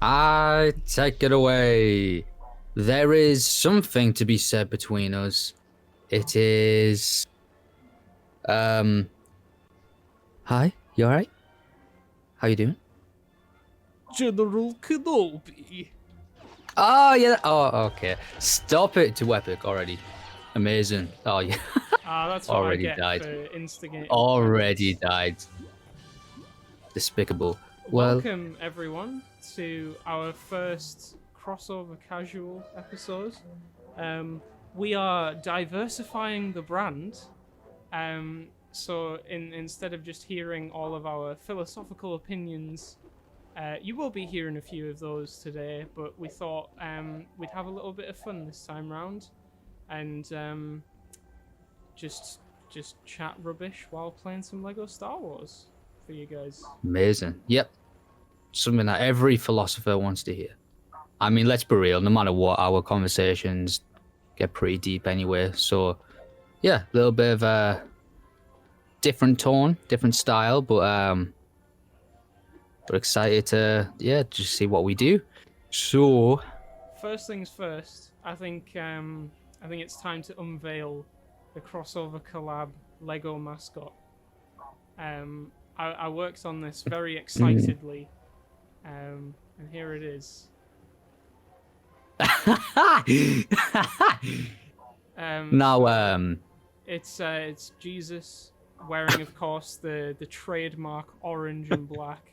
I take it away. There is something to be said between us. It is. Um. Hi. You alright? How you doing? General Kenobi. Oh yeah. Oh okay. Stop it to epic already. Amazing. Oh yeah. Ah, that's what I Already get died. for instigating Already violence. died. Despicable. Well. Welcome, everyone, to our first crossover casual episode. We are diversifying the brand. So instead of just hearing all of our philosophical opinions, you will be hearing a few of those today, but we thought we'd have a little bit of fun this time round and just chat rubbish while playing some Lego Star Wars for you guys. Amazing. Yep. Something that every philosopher wants to hear. I mean, let's be real. No matter what, our conversations get pretty deep anyway. So, yeah, a little bit of a different tone, different style, but excited to just see what we do. So, First things first, I think it's time to unveil the crossover collab Lego mascot. I worked on this very excitedly, and here it is. now, It's Jesus wearing, of course, the trademark orange and black.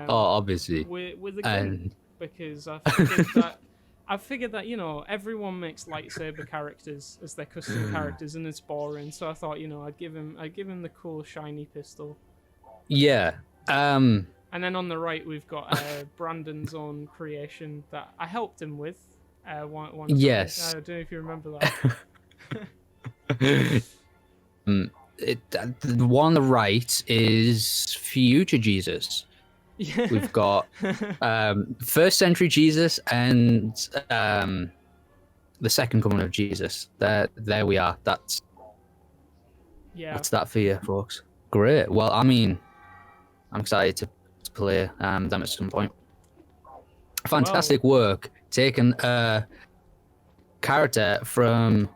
obviously, with a gun, and because I figured that everyone makes lightsaber characters as their custom characters, and it's boring. So I thought I'd give him the cool shiny pistol. yeah, And then on the right we've got Brandon's own creation that I helped him with. One time. yes. I don't know if you remember that. The one on the right is future Jesus. Yeah. We've got first century Jesus and the second coming of Jesus. There we are. That's that for you, folks. Great. Well, I mean, I'm excited to play them at some point. Fantastic work taking a character from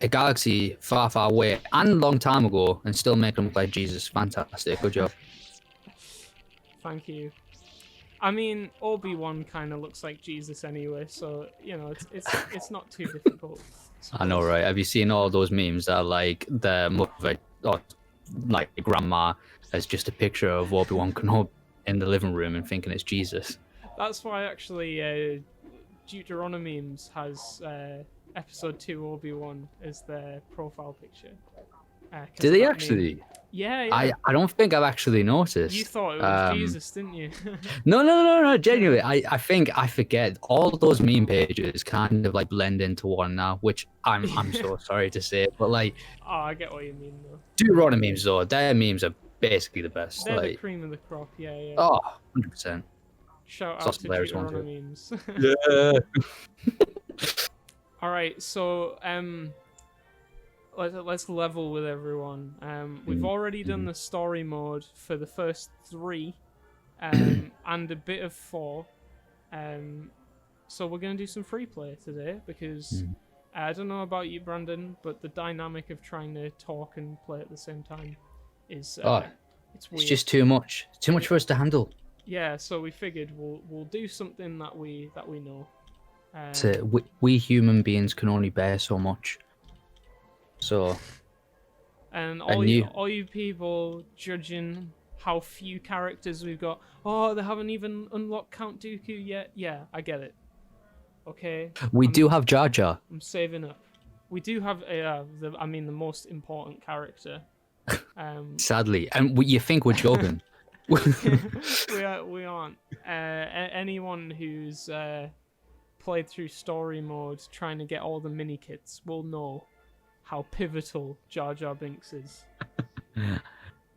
a galaxy far, far away and a long time ago and still making him look like Jesus. Fantastic. Good job. Thank you. I mean, Obi-Wan kind of looks like Jesus anyway, so it's not too difficult. I know, right? Have you seen all those memes that are like the mother or like grandma as just a picture of Obi-Wan Kenobi in the living room and thinking it's Jesus? That's why actually Deuteronomies has episode 2 Obi-Wan as their profile picture. Did they actually? Meme... Yeah. I don't think I've actually noticed. You thought it was Jesus, didn't you? No. Genuinely, I think I forget all those meme pages kind of like blend into one now, which I'm so sorry to say, but like. Oh, I get what you mean though. Deuteronomy memes though, their memes are basically the best. They're like, the cream of the crop. Yeah. Oh, 100%. Shout out to Deuteronomy memes. Yeah. All right, so let's level with everyone. We've already done the story mode for the first 3, and a bit of 4. So we're gonna do some free play today because I don't know about you, Brandon, but the dynamic of trying to talk and play at the same time is it's weird. It's just too much. It's too much for us to handle. Yeah, so we figured we'll do something that we know. So we human beings can only bear so much. So. And all you people judging how few characters we've got. Oh, they haven't even unlocked Count Dooku yet. Yeah, I get it. Okay. We do have Jar Jar. I'm saving up. We do have the most important character. Sadly, and you think we're joking? we aren't. Anyone who's played through story mode trying to get all the mini kits will know how pivotal Jar Jar Binks is.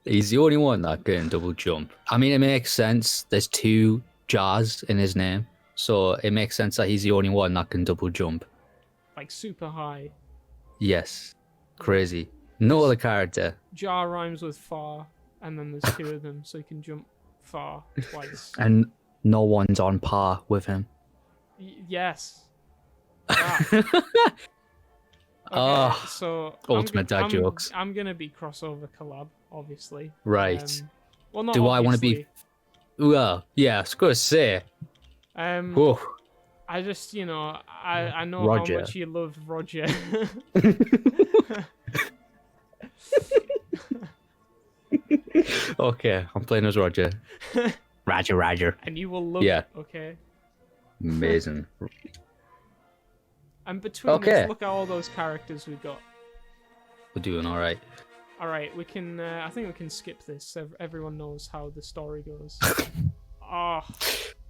He's the only one that can double jump. I mean, it makes sense. There's 2 Jars in his name, so it makes sense that he's the only one that can double jump. Like super high. Yes. Crazy. No other character. Jar rhymes with far, and then there's 2 of them, so you can jump far twice. And no one's on par with him. Yes. That. Okay, so ultimate dad jokes. I'm gonna be crossover collab, obviously. Right. Well, not Do obviously. I want to be? Well, yeah, I was gonna say. Whoa. I just, I know Roger. how much you love Roger. Okay, I'm playing as Roger. Roger. And you will love it, okay? Amazing. And between us, look at all those characters we've got. We're doing all right. All right, we can. I think we can skip this. So everyone knows how the story goes. Oh,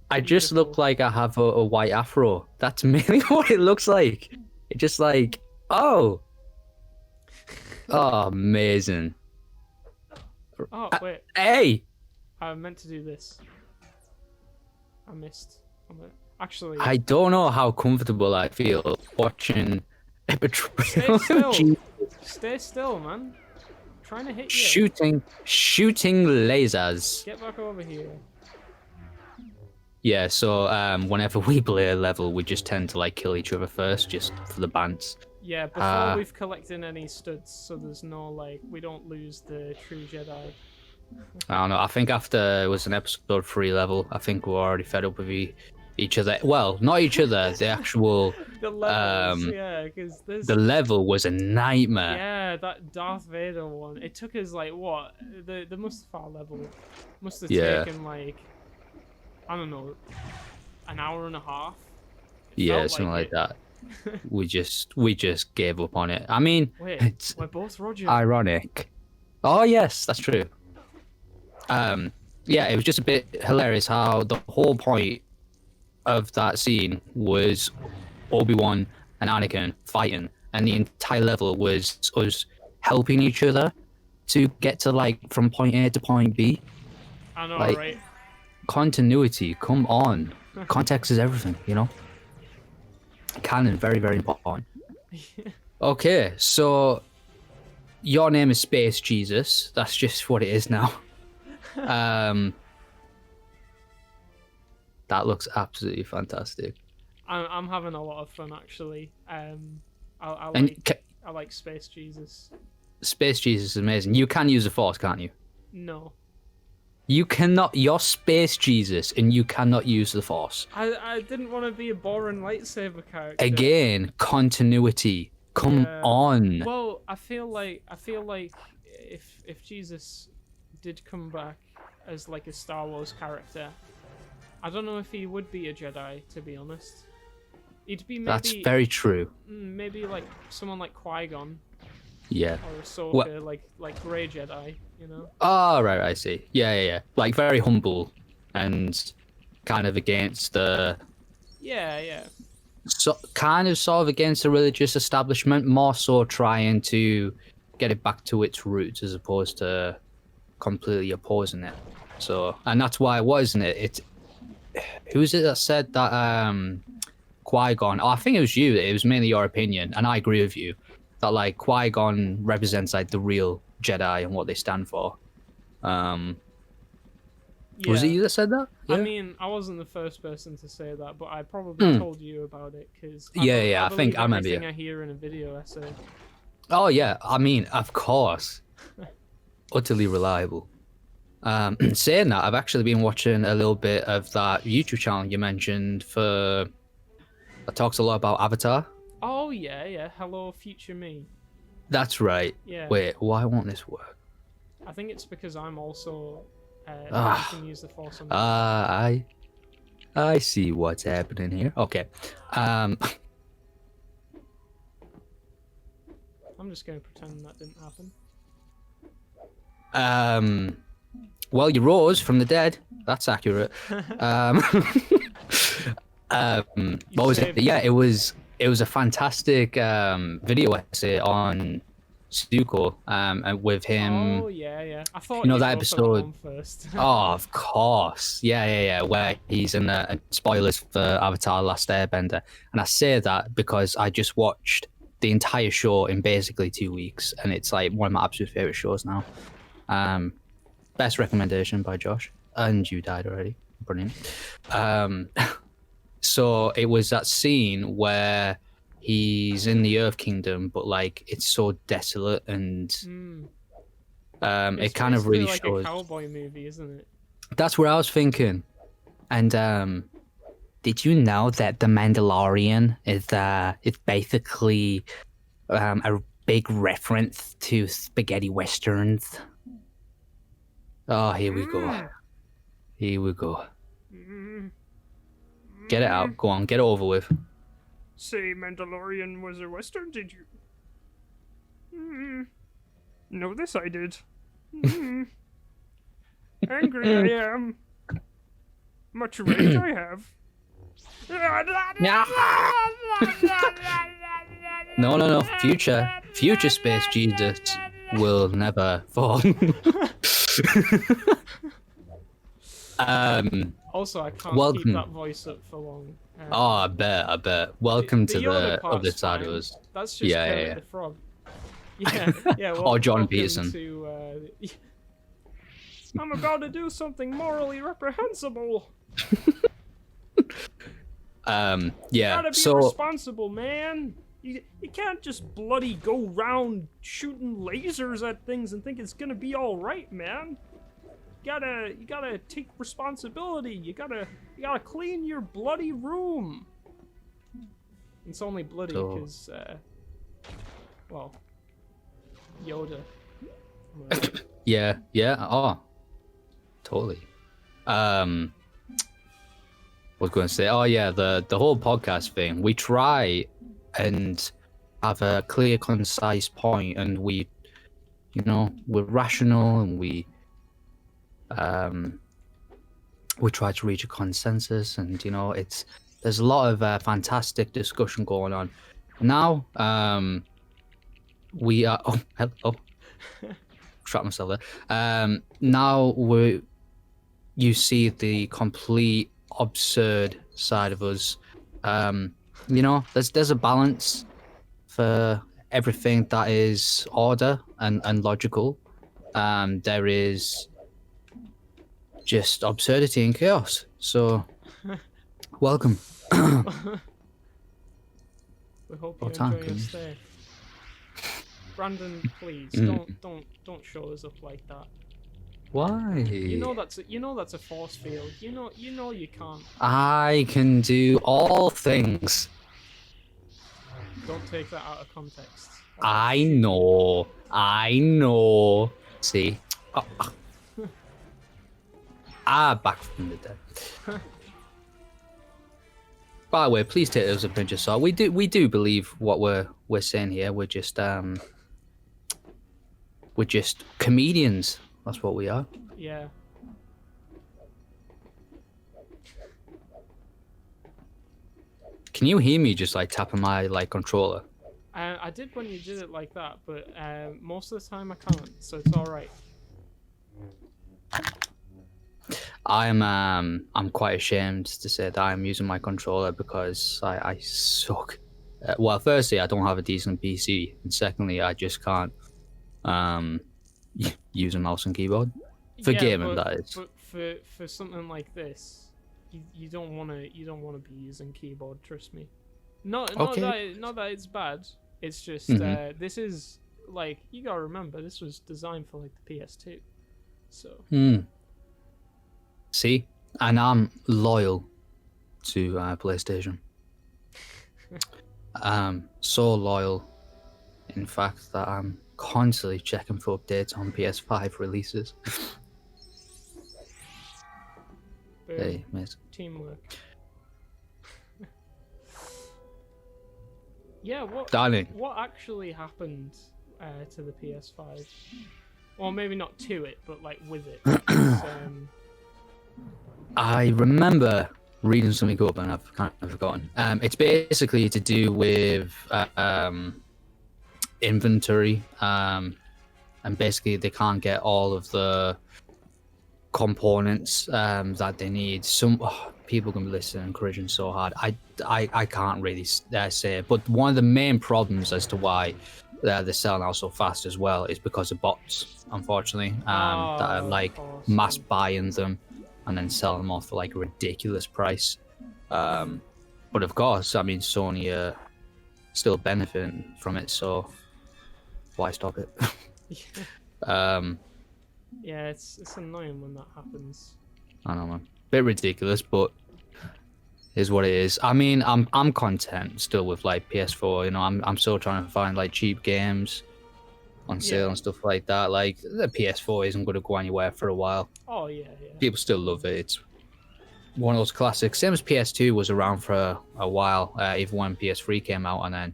I just look like I have a white afro. That's mainly what it looks like. It's just like, oh, amazing. Oh wait. Hey. I meant to do this. I missed. Actually, I don't know how comfortable I feel watching a betrayal. Stay still, man. I'm trying to hit you. Shooting lasers. Get back over here. Yeah, so whenever we play a level, we just tend to like kill each other first, just for the bants. Yeah, before we've collected any studs, so there's no like we don't lose the true Jedi. I don't know. I think after it was an episode 3 level, I think we're already fed up with each other. Well, not each other. The actual the levels, yeah, because the level was a nightmare. Yeah, that Darth Vader one. It took us like what the Mustafar level must have taken like I don't know, an hour and a half. Yeah, something like that. we just gave up on it. I mean, wait, we're both Roger. Ironic. Oh yes, that's true. Yeah, it was just a bit hilarious how the whole point of that scene was Obi-Wan and Anakin fighting, and the entire level was us helping each other to get to like from point A to point B. I know, like, right? Continuity, come on. Context is everything, you know? Canon, very, very important. Okay, so your name is Space Jesus. That's just what it is now. That looks absolutely fantastic. I'm having a lot of fun actually. I like Space Jesus. Space Jesus is amazing. You can use the Force, can't you? No. You cannot. You're Space Jesus, and you cannot use the Force. I didn't want to be a boring lightsaber character. Again, continuity. Come on. Well, I feel like if Jesus did come back as like a Star Wars character, I don't know if he would be a Jedi, to be honest. He'd be maybe... That's very true. Maybe like someone like Qui-Gon. Yeah. Or Ahsoka, like Grey Jedi, you know? Oh, right, I see. Yeah. Like very humble and kind of against the... Yeah. So, kind of sort of against the religious establishment, more so trying to get it back to its roots as opposed to completely opposing it. So, and that's why it wasn't it? Who's it that said that Qui-Gon? Oh, I think it was you. It was mainly your opinion, and I agree with you that like Qui-Gon represents like the real Jedi and what they stand for. Was it you that said that? Yeah. I mean, I wasn't the first person to say that, but I probably told you about it because I think I remember everything I hear in a video essay. Oh yeah, I mean, of course, utterly reliable. Saying that, I've actually been watching a little bit of that YouTube channel you mentioned that talks a lot about Avatar. Oh yeah. Hello, future me. That's right. Yeah. Wait, why won't this work? I think it's because I'm also can use the Force on I see what's happening here. Okay. I'm just going to pretend that didn't happen. Well, you rose from the dead. That's accurate. What was it? Yeah, it was a fantastic video essay on Stuco, and with him. Oh yeah. I thought you know that episode first. Oh, of course. Yeah. Where he's in spoilers for Avatar: Last Airbender, and I say that because I just watched the entire show in basically 2 weeks, and it's like one of my absolute favorite shows now. Best recommendation by Josh, and you died already. brilliant. So it was that scene where he's in the Earth Kingdom, but like it's so desolate and it kind of really like shows. A cowboy movie, isn't it? That's what I was thinking. And did you know that the Mandalorian is basically a big reference to spaghetti westerns? Oh, here we go. Here we go. Get it out. Go on, get it over with. Say Mandalorian was a western, did you? No, this I did. Angry I am. Much rage I have. No. Future Space Jesus will never fall. Also, I can't keep that voice up for long. I bet. Welcome to the other side of us. That's just Kermit the Frog. Yeah. Or John Peterson. I'm about to do something morally reprehensible. Yeah. You gotta be responsible, man. You can't just bloody go round shooting lasers at things and think it's gonna be all right, man. You gotta take responsibility. You gotta clean your bloody room. It's only bloody because, well, Yoda. Yeah. Oh, totally. I was going to say, the whole podcast thing. We try and have a clear, concise point, and we're rational, and we try to reach a consensus, and there's a lot of fantastic discussion going on. Now, we are. Oh, trapped myself there. Now you see the complete absurd side of us. There's a balance for everything that is order and logical. There is just absurdity and chaos. So, welcome. We hope you enjoy your stay. Brandon, please don't show us up like that. Why? You know that's a force field. You know you can't. I can do all things. Don't take that out of context. I know. See? Back from the dead. By the way, please take those with a pinch of salt. We do believe what we're saying here. We're just comedians. That's what we are. Yeah. Can you hear me just like tapping my controller? I did when you did it like that, but most of the time I can't, so it's all right. I'm quite ashamed to say that I'm using my controller because I suck. Well, firstly, I don't have a decent PC, and secondly, I just can't use a mouse and keyboard for gaming. That is. But for something like this, you don't want to be using keyboard. Trust me. Not that it's bad. It's just this is you gotta remember this was designed for the PS2, so. See, and I'm loyal to PlayStation. So loyal, in fact, that I'm constantly checking for updates on PS5 releases. Hey, mate. Teamwork. Yeah, Darling. What actually happened to the PS5? Well, maybe not to it, but with it. I remember reading something up and I've kind of forgotten. It's basically to do with inventory, and basically they can't get all of the components that they need. People are going to be listening and encouraging so hard. I can't really say it, but one of the main problems as to why they're selling out so fast as well is because of bots, unfortunately, that are mass buying them. and then sell them off for like a ridiculous price. But of course, I mean, Sony are still benefiting from it, so why stop it? Yeah, it's annoying when that happens. I don't know, man. Bit ridiculous, but is what it is. I mean, I'm content still with like PS4. You know, I'm still trying to find like cheap games on sale and stuff like that. Like the PS4 isn't going to go anywhere for a while. Oh yeah. People still love it. It's one of those classics. Same as PS2 was around for a while, even when PS3 came out, and then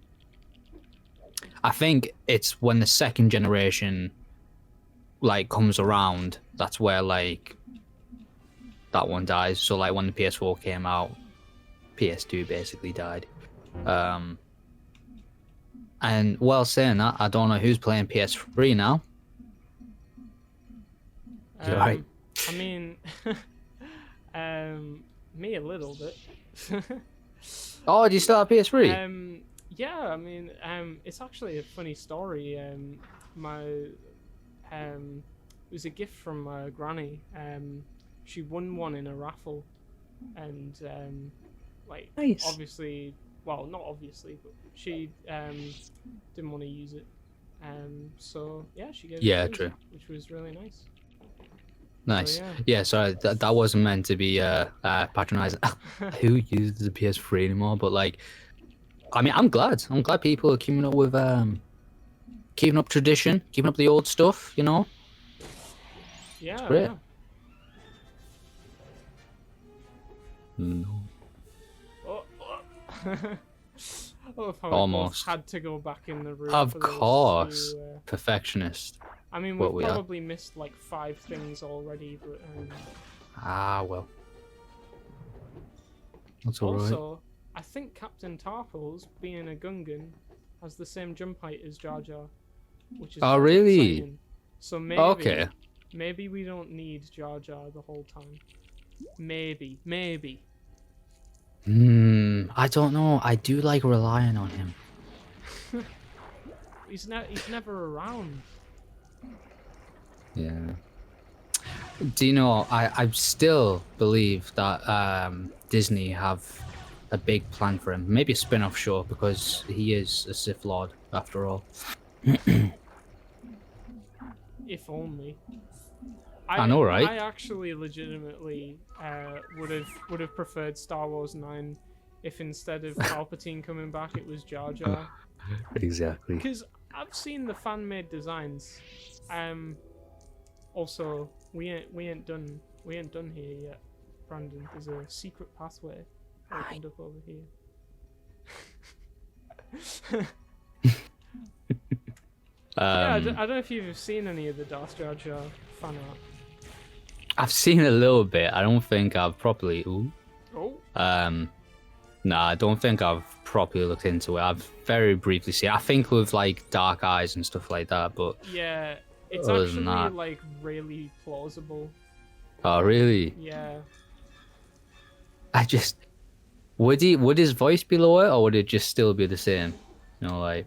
I think it's when the second generation like comes around, that's where like that one dies. So like when the PS4 came out, PS2 basically died. And well, saying that, I don't know who's playing PS3 now. You're right. I mean, me a little bit. Oh, do you still have PS3? Yeah, I mean, it's actually a funny story. It was a gift from my granny. She won one in a raffle, and like nice. Obviously, well, not obviously, but she didn't want to use it. So yeah, she gave it to me, which was really nice. Nice. So, yeah, sorry, that wasn't meant to be patronizing. Who uses the PS3 anymore? But like, I mean, I'm glad people are keeping up with keeping up tradition, keeping up the old stuff. You know. Yeah. It's great. Yeah. No. Almost had to go back in the room. Of course, perfectionist. I mean, we've probably missed like 5 things already, but well, that's all right. Also, I think Captain Tarples, being a Gungan, has the same jump height as Jar Jar, which is really exciting. So maybe we don't need Jar Jar the whole time. Maybe. I don't know. I do like relying on him. He's never around. Yeah. Do you know, I still believe that Disney have a big plan for him. Maybe a spin-off show, because he is a Sith Lord after all. If only. I know, right? I actually legitimately would have preferred Star Wars 9 if instead of Palpatine coming back, it was Jar Jar. Exactly. Because I've seen the fan-made designs. Also, we ain't done here yet, Brandon. There's a secret pathway opened up over here. Yeah, I don't know if you've seen any of the Darth Jar Jar fan art. I've seen a little bit. I don't think I've properly. I don't think I've properly looked into it. I've very briefly seen it. I think with like dark eyes and stuff like that, but yeah, it's actually like really plausible. Oh, really? Yeah. Would his voice be lower, or would it just still be the same? You know, like.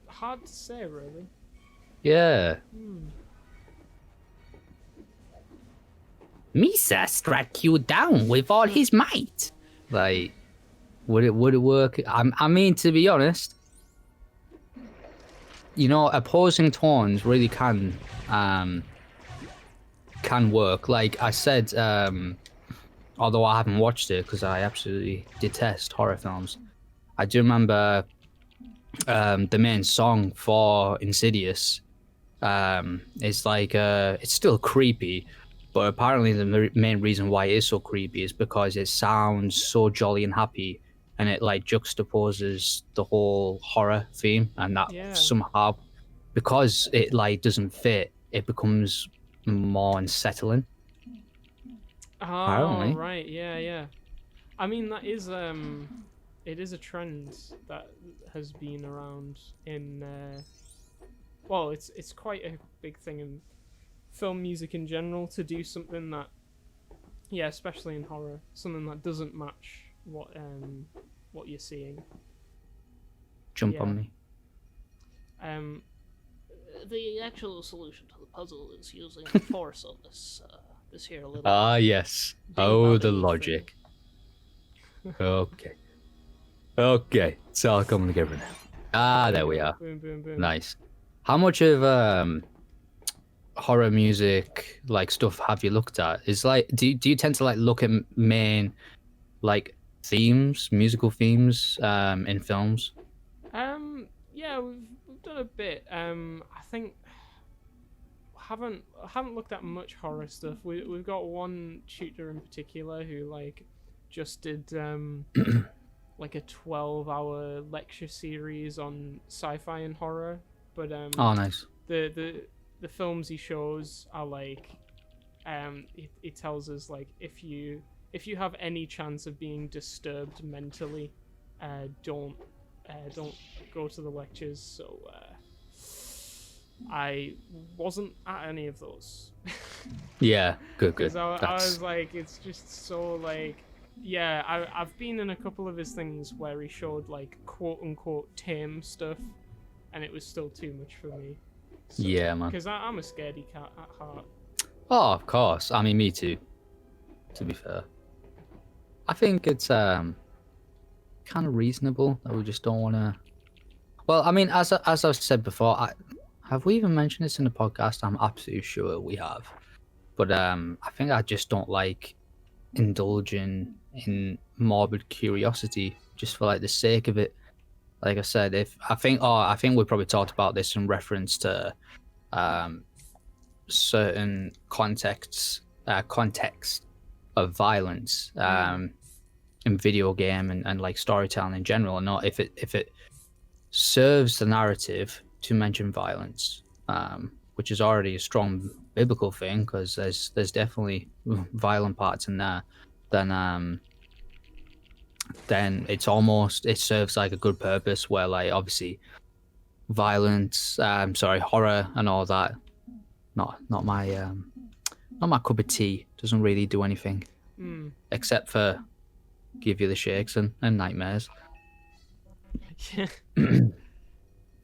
Hard to say, really. Yeah. Misa struck you down with all his might. Like, would it work? I mean, to be honest, you know, opposing tones really can work. Like I said, although I haven't watched it because I absolutely detest horror films, I do remember the main song for Insidious is like it's still creepy, but apparently the main reason why it is so creepy is because it sounds so jolly and happy, and it like juxtaposes the whole horror theme, and that somehow, because it like doesn't fit, it becomes more unsettling. Oh, right, yeah. I mean, that is it is a trend that has been around in well, it's quite a big thing in film music in general, to do something that, yeah, especially in horror, something that doesn't match what you're seeing. Jump on me. the actual solution to the puzzle is using the force on this here little. Ah, yes. Oh, the logic. Okay. Okay, it's all coming together now. Ah, there we are. Boom, boom, boom. Nice. How much of horror music like stuff have you looked at? Is like, do you tend to like look at main like themes, musical themes, in films? Yeah, we've done a bit. I think haven't looked at much horror stuff. We've got one tutor in particular who like just did like a 12-hour lecture series on sci-fi and horror. But Oh, nice. The films he shows are like he tells us like if you have any chance of being disturbed mentally, don't go to the lectures. So I wasn't at any of those. Yeah, good. Because I was like, it's just so like, yeah, I've been in a couple of his things where he showed like quote unquote tame stuff, and it was still too much for me. So, yeah, man. Because I'm a scaredy cat at heart. Oh, of course. I mean, me too. To be fair, I think it's kind of reasonable that we just don't want to. Well, I mean, as I've said before, have we even mentioned this in the podcast? I'm absolutely sure we have. But I think I just don't like indulging in morbid curiosity just for like the sake of it. Like I said, I think we probably talked about this in reference to certain context of violence in video game and like storytelling in general, and not if it serves the narrative to mention violence, which is already a strong biblical thing because there's definitely violent parts in there. Then it serves like a good purpose where like obviously violence, horror and all that, not my cup of tea. Doesn't really do anything except for give you the shakes and nightmares.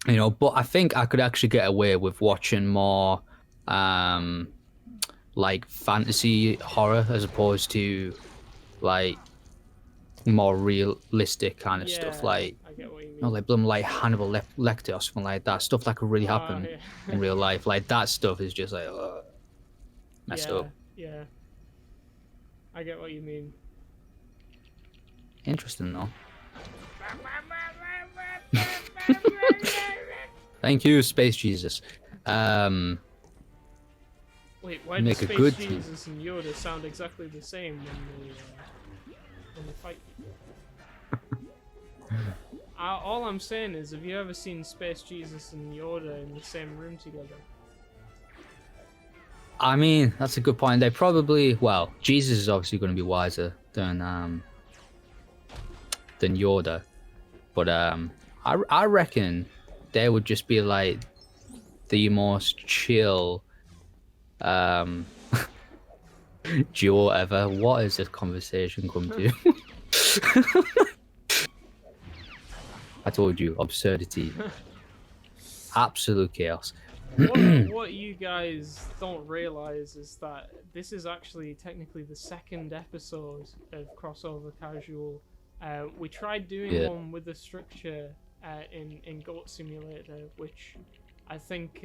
You know, but I think I could actually get away with watching more like fantasy horror as opposed to like more realistic kind of stuff, like I get what you mean. you know, like Hannibal Lecter or something like that. Stuff that could really happen in real life. Like that stuff is just like messed up. Yeah, I get what you mean. Interesting though. Thank you, Space Jesus. Wait, why do Make a Space good Jesus and Yoda sound exactly the same when they fight people? All I'm saying is, have you ever seen Space Jesus and Yoda in the same room together? I mean, that's a good point. They probably, well, Jesus is obviously going to be wiser than Yoda, but I reckon they would just be like the most chill duo ever. What is this conversation come to? I told you, absurdity, absolute chaos. What you guys don't realize is that this is actually technically the second episode of Crossover Casual. We tried doing one with the structure in Goat Simulator, which I think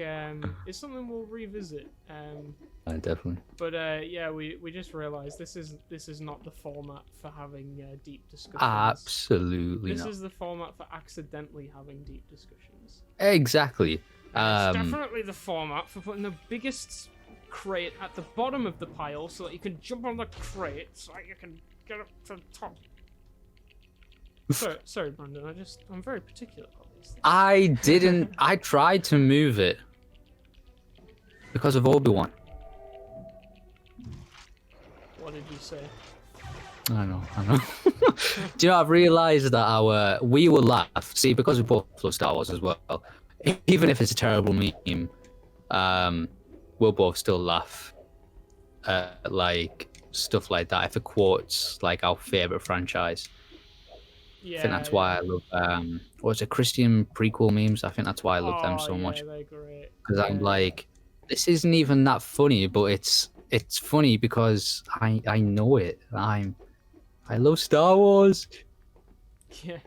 is something we'll revisit. Definitely. But yeah, we just realized this is not the format for having deep discussions. Absolutely This not. is the format for accidentally having deep discussions. Exactly. It's definitely the format for putting the biggest crate at the bottom of the pile so that you can jump on the crate so that you can get up to the top. Sorry, Brandon. I'm very particular about these things. I tried to move it because of Obi-Wan. What did you say? I know. Do you know, I've realised that we will laugh. See, because we both love Star Wars as well, even if it's a terrible meme, we'll both still laugh at like stuff like that if it quotes like our favourite franchise. Yeah, I think that's why I love Christian prequel memes. I think that's why I love them so much. They're great. because I'm like, this isn't even that funny, but it's funny because I know it. I love Star Wars. Yeah.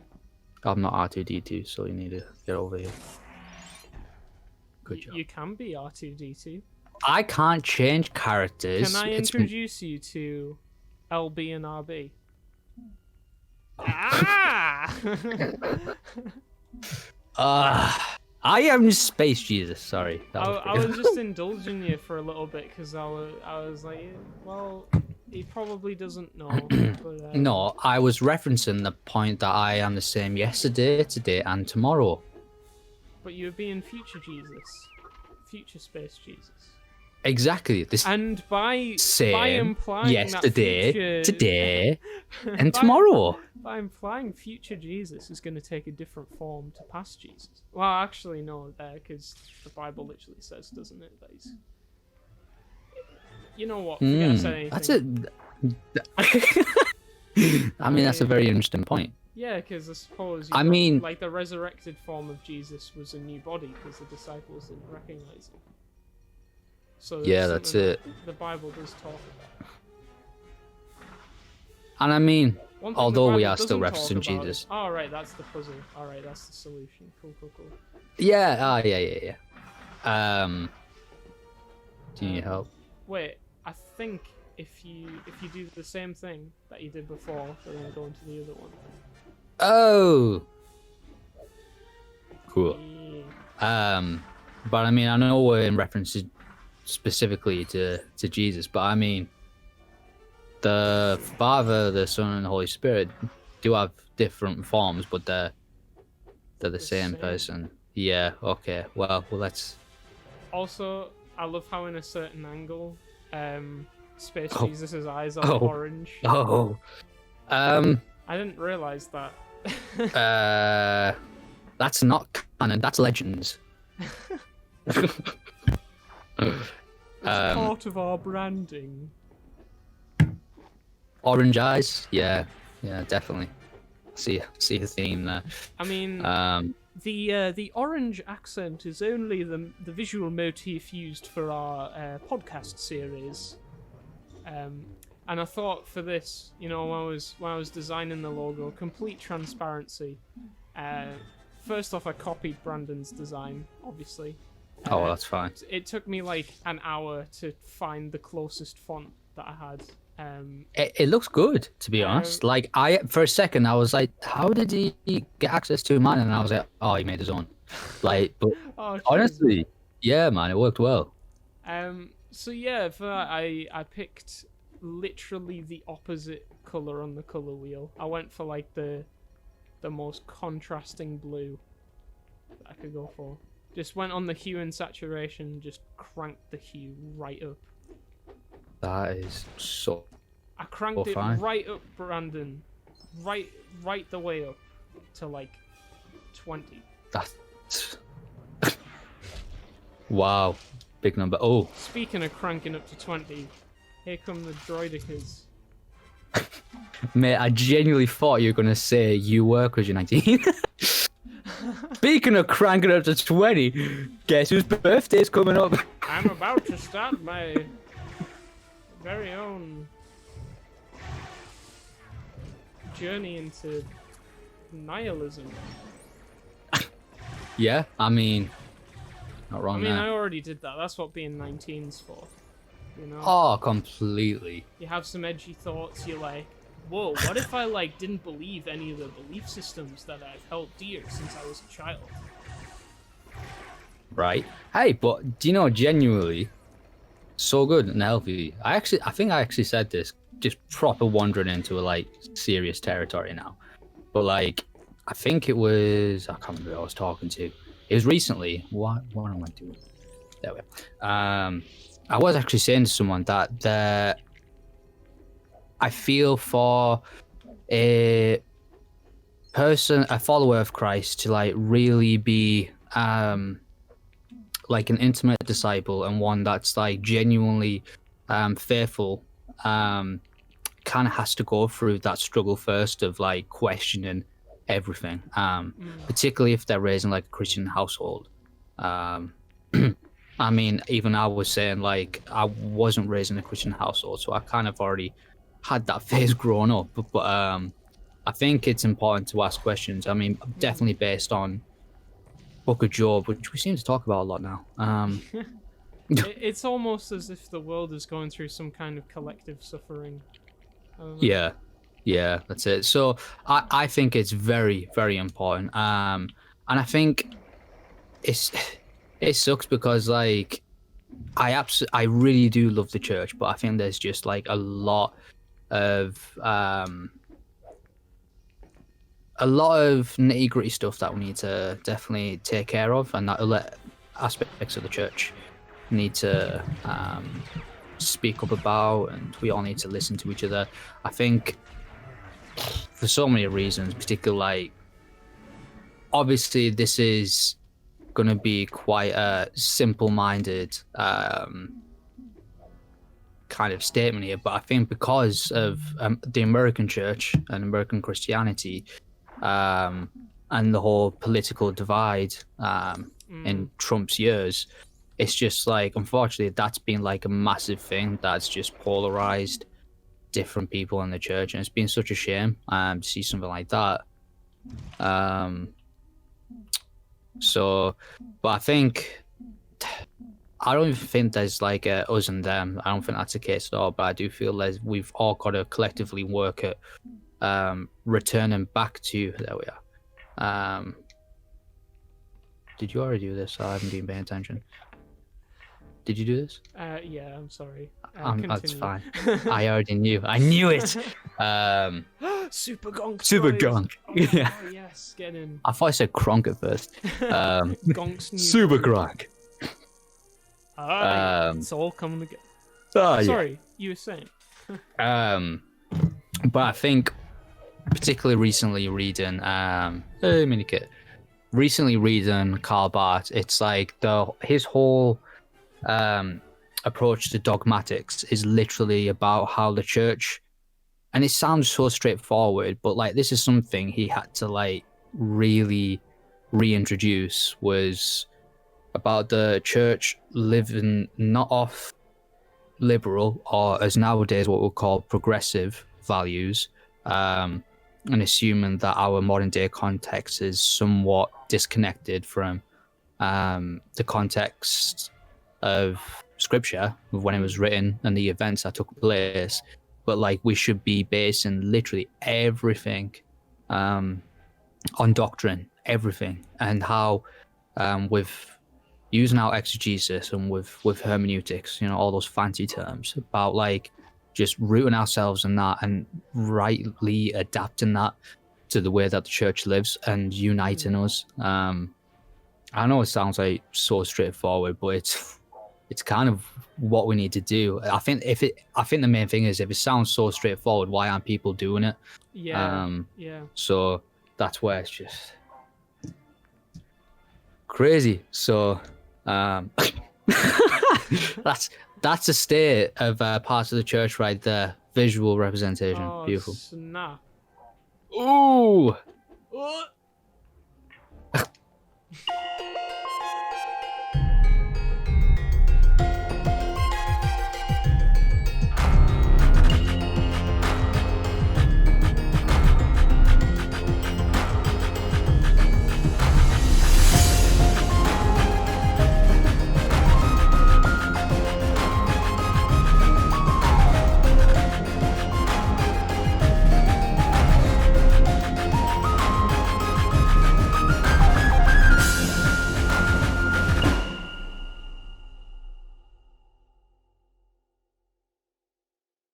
I'm not R2D2, so you need to get over here. Good job. You can be R2D2. I can't change characters. Can I introduce you to LB and RB? I am Space Jesus. Sorry. I was just indulging you for a little bit because I was like, well, he probably doesn't know. But, No, I was referencing the point that I am the same yesterday, today, and tomorrow. But you were being future Jesus, future Space Jesus. Exactly. This And by implying yesterday, that future... today, and tomorrow. By implying future Jesus is going to take a different form to past Jesus. Well, actually, no, because the Bible literally says, doesn't it? That he's... You know what? Forget I said anything. That's it. I mean, that's a very interesting point. Yeah, because I suppose like the resurrected form of Jesus was a new body because the disciples didn't recognize him. So yeah, that's it. The Bible does talk about. And I mean, although we are still referencing Jesus. Oh, right, that's the puzzle. All right, that's the solution. Cool. Yeah. Yeah. Do you need help? Wait, I think if you do the same thing that you did before, we're gonna go into the other one. Oh. Cool. Yeah. But I mean, I know we're in reference specifically to Jesus, but I mean, the Father, the Son, and the Holy Spirit do have different forms, but they're the same person. Yeah. Okay. Well, let's. Also, I love how in a certain angle, Space Jesus' eyes are orange. Oh. I didn't realize that. That's not canon. That's Legends. It's part of our branding. Orange eyes, yeah, definitely. See a theme there. I mean, the orange accent is only the visual motif used for our podcast series. And I thought for this, when I was designing the logo, complete transparency. First off, I copied Brandon's design, obviously. Oh, that's fine. It took me like an hour to find the closest font that I had. It looks good, to be honest. Like, for a second, I was like, how did he get access to mine? And I was like, oh, he made his own. Like, but honestly, yeah, man, it worked well. So yeah, for that, I picked literally the opposite color on the color wheel. I went for like the most contrasting blue that I could go for. Just went on the hue and saturation, just cranked the hue right up. That is so. I cranked it right up, Brandon. Right the way up to like 20. That's. Wow, big number. Oh. Speaking of cranking up to 20, here come the droidicas. Mate, I genuinely thought you were gonna say you were because you're 19. Speaking of cranking up to 20, guess whose birthday's coming up? I'm about to start my very own journey into nihilism. Yeah, I mean, not wrong there. I already did that. That's what being 19's for. Oh, completely. You have some edgy thoughts. You're like, whoa, what if I didn't believe any of the belief systems that I've held dear since I was a child? Right. Hey, but do you know, genuinely, so good and healthy. I think I actually said this, just proper wandering into serious territory now. But I think it was, I can't remember who I was talking to. It was recently. What am I doing? There we are. I was actually saying to someone that I feel for a follower of Christ to really be an intimate disciple and one that's genuinely faithful, kind of has to go through that struggle first of questioning everything, particularly if they're raised in a Christian household. I mean, even I was saying, like, I wasn't raised in a Christian household, so I kind of already had that phase growing up. But I think it's important to ask questions. I mean, definitely based on Book of Job, which we seem to talk about a lot now. It's almost as if the world is going through some kind of collective suffering. I don't know. Yeah, that's it. So I think it's very, very important. And I think it sucks because, like, I really do love the church, but I think there's just like a lot of nitty gritty stuff that we need to definitely take care of, and that other aspects of the church need to speak up about, and we all need to listen to each other. I think for so many reasons, particularly, like, obviously this is going to be quite a simple-minded kind of statement here, but I think because of the American church and American Christianity, and the whole political divide in Trump's years, it's just like, unfortunately, that's been like a massive thing that's just polarized different people in the church, and it's been such a shame to see something like that. So, but I think, I don't even think there's like a us and them. I don't think that's the case at all, but I do feel like we've all got to collectively work at returning back to, there we are. Did you already do this? I haven't been paying attention. Did you do this? Yeah, I'm sorry. That's fine. I already knew. I knew it. Super Gonk. Super Gonk. Yeah. Oh, yes, get in. I thought I said Kronk at first. Gonk's new Super droid. Gronk. It's all coming together. Oh, sorry, you were saying. But I think, particularly recently reading, recently reading Karl Barth, it's like his whole approach to dogmatics is literally about how the church, and it sounds so straightforward, but like this is something he had to like really reintroduce, was about the church living not off liberal, or as nowadays what we'll call progressive values, and assuming that our modern day context is somewhat disconnected from the context of scripture, of when it was written and the events that took place. But like, we should be basing literally everything on doctrine, everything, and how with using our exegesis and with hermeneutics, you know, all those fancy terms, about like just rooting ourselves in that and rightly adapting that to the way that the church lives and uniting us. I know it sounds like so straightforward, but it's kind of what we need to do. I think the main thing is, if it sounds so straightforward, why aren't people doing it? Yeah. So that's where it's just crazy. So that's a state of parts of the church right there. Visual representation. Oh, beautiful. Snap. Ooh.